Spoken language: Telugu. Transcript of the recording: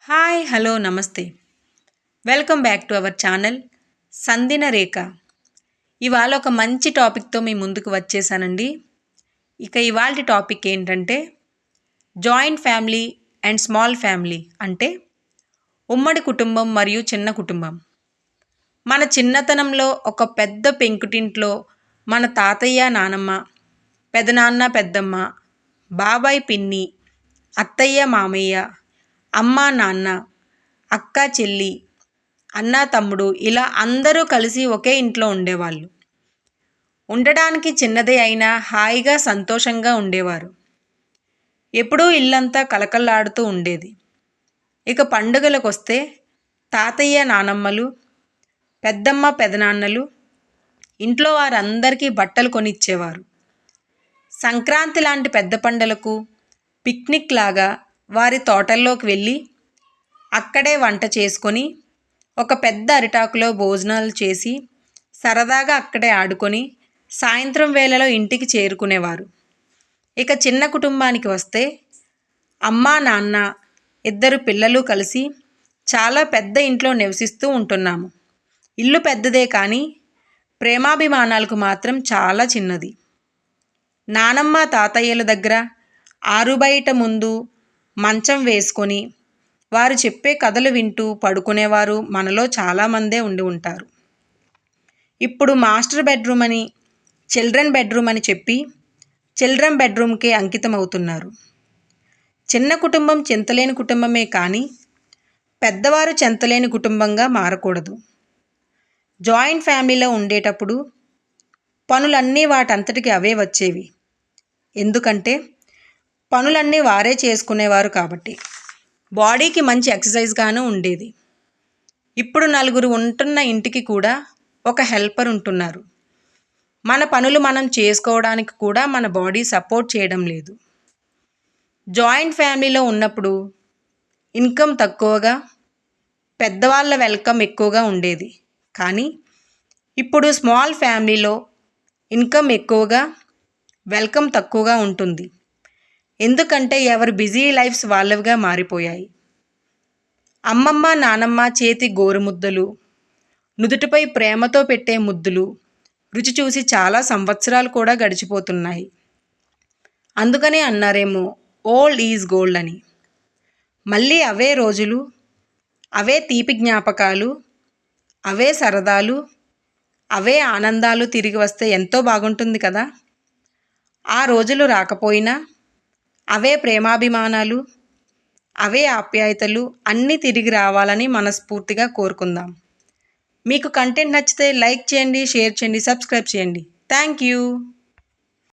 హాయ్ హలో నమస్తే welcome back to our channel సంధిన రేఖ. ఇవాళ ఒక మంచి టాపిక్తో మీ ముందుకు వచ్చేసానండి. ఇవాళ టాపిక్ ఏంటంటే joint family and small family, అంటే ఉమ్మడి కుటుంబం మరియు చిన్న కుటుంబం. మన చిన్నతనంలో ఒక పెద్ద పెంకుటింట్లో మన తాతయ్య నానమ్మ, పెదనాన్న పెద్దమ్మ, బాబాయ్ పిన్ని, అత్తయ్య మామయ్య, అమ్మ నాన్న, అక్క చెల్లి, అన్న తమ్ముడు, ఇలా అందరూ కలిసి ఒకే ఇంట్లో ఉండేవాళ్ళు. ఉండడానికి చిన్నదే అయినా హాయిగా సంతోషంగా ఉండేవారు. ఎప్పుడూ ఇల్లంతా కలకల్లాడుతూ ఉండేది. పండుగలకు వస్తే తాతయ్య నానమ్మలు, పెద్దమ్మ పెదనాన్నలు ఇంట్లో వారందరికీ బట్టలు కొనిచ్చేవారు. సంక్రాంతి లాంటి పెద్ద పండుగలకు పిక్నిక్ లాగా వారి తోటల్లోకి వెళ్ళి అక్కడే వంట చేసుకొని ఒక పెద్ద అరిటాకులో భోజనాలు చేసి సరదాగా అక్కడే ఆడుకొని సాయంత్రం వేళలో ఇంటికి చేరుకునేవారు. చిన్న కుటుంబానికి వస్తే అమ్మ నాన్న, ఇద్దరు పిల్లలు కలిసి చాలా పెద్ద ఇంట్లో నివసిస్తూ ఉంటున్నాము. ఇల్లు పెద్దదే కానీ ప్రేమాభిమానాలకు మాత్రం చాలా చిన్నది. నానమ్మ తాతయ్యల దగ్గర ఆరుబయట ముందు మంచం వేసుకొని వారు చెప్పే కథలు వింటూ పడుకునేవారు మనలో చాలామందే ఉండి ఉంటారు. ఇప్పుడు మాస్టర్ బెడ్రూమ్ అని, చిల్డ్రన్ బెడ్రూమ్ అని చెప్పి చిల్డ్రన్ బెడ్రూమ్కే అంకితం అవుతున్నారు. చిన్న కుటుంబం చింతలేని కుటుంబమే కానీ పెద్దవారు చెంతలేని కుటుంబంగా మారకూడదు. జాయింట్ ఫ్యామిలీలో ఉండేటప్పుడు పనులన్నీ వాటంతటికి అవే వచ్చేవి. ఎందుకంటే పనులన్నీ వారే చేసుకునేవారు కాబట్టి బాడీకి మంచి ఎక్సర్సైజ్గాను ఉండేది. ఇప్పుడు నలుగురు ఉంటున్న ఇంటికి కూడా ఒక హెల్పర్ ఉంటున్నారు. మన పనులు మనం చేసుకోవడానికి కూడా మన బాడీ సపోర్ట్ చేయడం లేదు. జాయింట్ ఫ్యామిలీలో ఉన్నప్పుడు ఇన్కమ్ తక్కువగా, పెద్దవాళ్ళ వెల్కమ్ ఎక్కువగా ఉండేది. కానీ ఇప్పుడు స్మాల్ ఫ్యామిలీలో ఇన్కమ్ ఎక్కువగా, వెల్కమ్ తక్కువగా ఉంటుంది. ఎందుకంటే ఎవరి బిజీ లైఫ్స్ వాళ్ళవిగా మారిపోయాయి. అమ్మమ్మ నానమ్మ చేతి గోరుముద్దలు, నుదుటిపై ప్రేమతో పెట్టే ముద్దులు రుచి చూసి చాలా సంవత్సరాలు కూడా గడిచిపోతున్నాయి. అందుకనే అన్నారేమో ఓల్డ్ ఈజ్ గోల్డ్ అని. మళ్ళీ అవే రోజులు, అవే తీపి జ్ఞాపకాలు, అవే సరదాలు, అవే ఆనందాలు తిరిగి వస్తే ఎంతో బాగుంటుంది కదా. ఆ రోజులు రాకపోయినా అవే ప్రేమాభిమానాలు, అవే ఆప్యాయతలు అన్నీ తిరిగి రావాలని మనస్ఫూర్తిగా కోరుకుందాం. మీకు కంటెంట్ నచ్చితే లైక్ చేయండి, షేర్ చేయండి, సబ్స్క్రైబ్ చేయండి. Thank you.